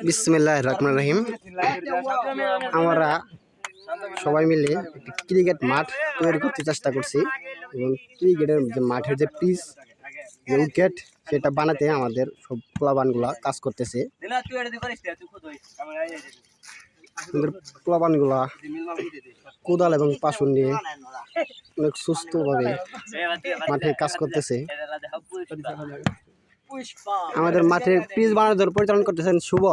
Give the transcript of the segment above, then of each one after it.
বিসমিল্লাহির রহমানির রহিম। আমরা সবাই মিলে একটি ক্রিকেট মাঠ তৈরি করতে চেষ্টা করছি এবং ক্রিকেটের যে মাঠের যে পিচ, যে উইকেট, সেটা বানাতে আমাদের সব প্লাবানগুলা কাজ করতেছে। আমাদের প্লাবানগুলা কোদাল এবং পাশুন নিয়ে অনেক সুস্থভাবে মাঠে কাজ করতেছে। আমাদের মাঠের পিচ বানানোর পরিচালনা করতেছেন শুভ,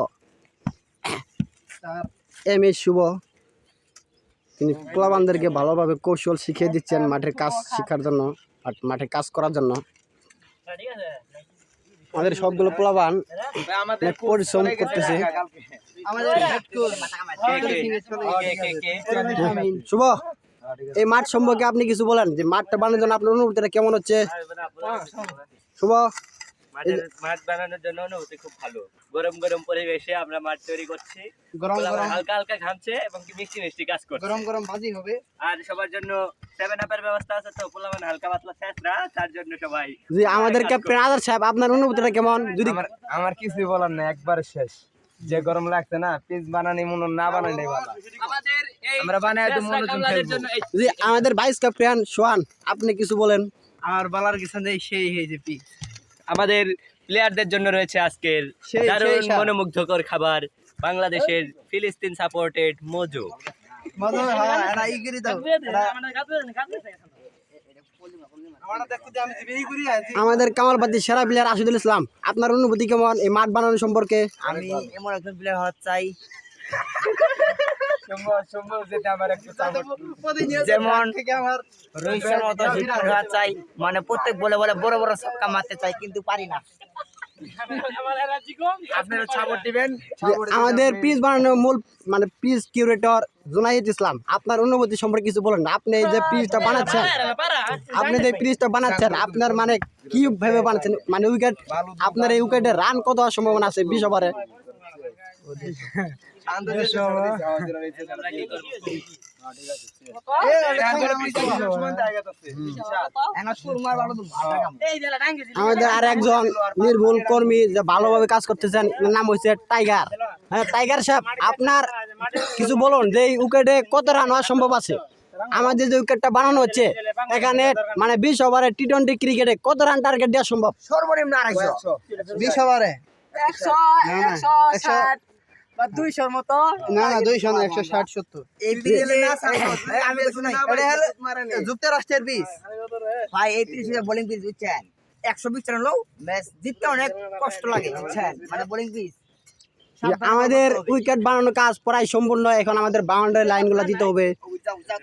শুভ। তিনি প্লাবানদেরকে ভালোভাবে কৌশল শিখিয়ে দিচ্ছেন মাঠের কাজ শেখার জন্য, মাঠে কাজ করার জন্য। আমাদের সবগুলো প্লাবান পরিশ্রম করতেছে। শুভ, এই মাঠ সম্পর্কে আপনি কিছু বলেন, যে মাঠটা বানানোর জন্য আপনার অনুভূতিটা কেমন হচ্ছে? শুভ, মাঠ বানানোর জন্য অনুভূতি খুব ভালো। গরম গরম পরিবেশে আমরা মাঠ তৈরি করছি, গরম গরম হালকা হালকা ঘামছে এবং কি মিষ্টি মিষ্টি কাজ করছে। গরম গরম ভাজি হবে আর সবার জন্য 7 আপের ব্যবস্থা আছে, তো পোলাপান হালকা পাতলা ছেঁচড়া, তার জন্য সবাই। জি, আমাদের ক্যাপ্টেন আজাদ সাহেব, আপনার অনুভূতিটা কেমন? যদি আমার কিছুই বলার না, একবার শেষ। যে গরম লাগছে না, পিচ বানানি মনে না বানাইলে ভালো। আমাদের এই আমরা বানাই তো মনোযোগ জন্য জি, আমাদের ভাইস ক্যাপ্টেন সোহান, আপনি কিছু বলেন। আর বালার কিছু নেই, সেই হয়েছে পিচ। আমাদের প্লেয়ারদের জন্য রয়েছে আজকের দারুণ মনোমুগ্ধকর খাবার, বাংলাদেশের ফিলিস্তিন সাপোর্টেড মোজো। আমাদের কামালবাদী সেরা প্লেয়ার রাশিদুল ইসলাম, আপনার অনুভূতি কেমন এই মাঠ বানানো সম্পর্কে? আমি এমন একজন প্লেয়ার হওয়ার চাই যেমন রোহিত শর্মা মতো হিটার হওয়া চাই, মানে প্রত্যেক বলে বলে বড় বড় ছক্কা মারতে চাই, কিন্তু পারি না। আপনারা সাপোর্ট দিবেন। আমাদের পিচ বানানোর মূল মানে পিচ কিউরেটর জুনাইদ ইসলাম, আপনার অনুভূতি সম্পর্কে কিছু বলেন। আপনি যে পিচটা বানাচ্ছেন, আপনার মানে কি ভাবে বানাচ্ছেন? মানে উইকেট, আপনার এই উইকেটে রান কত হওয়ার সম্ভাবনা আছে 20 ওভারে? আমাদের আর একজন নির্ভুল কর্মী যে ভালোভাবে কাজ করতেছেন, নাম হচ্ছে টাইগার। হ্যাঁ, টাইগার সাহেব, আপনার কিছু বলুন যে এই উইকেটে কত রান হওয়া সম্ভব আছে? আমাদের যে উইকেটটা বানানো হচ্ছে এখানে, মানে 20 ওভারে টি-20 ক্রিকেটে কত রান টার্গেট দেওয়া সম্ভব? সর্বনিম্ন 250। 20 ওভারে 160 বা 200 মতো। না, 200 না, 160-70। এই আমি যুক্তরাষ্ট্রের পিচ ভাই, এই পিচ বোলিং পিচ বুঝছেন, 120 রান লো ম্যাচ জিততে অনেক কষ্ট লাগে, বুঝছেন, মানে বোলিং পিচ। আমাদের উইকেট বানানোর কাজ প্রায় সম্পূর্ণ। এখন আমাদের বাউন্ডারি লাইনগুলো দিতে হবে।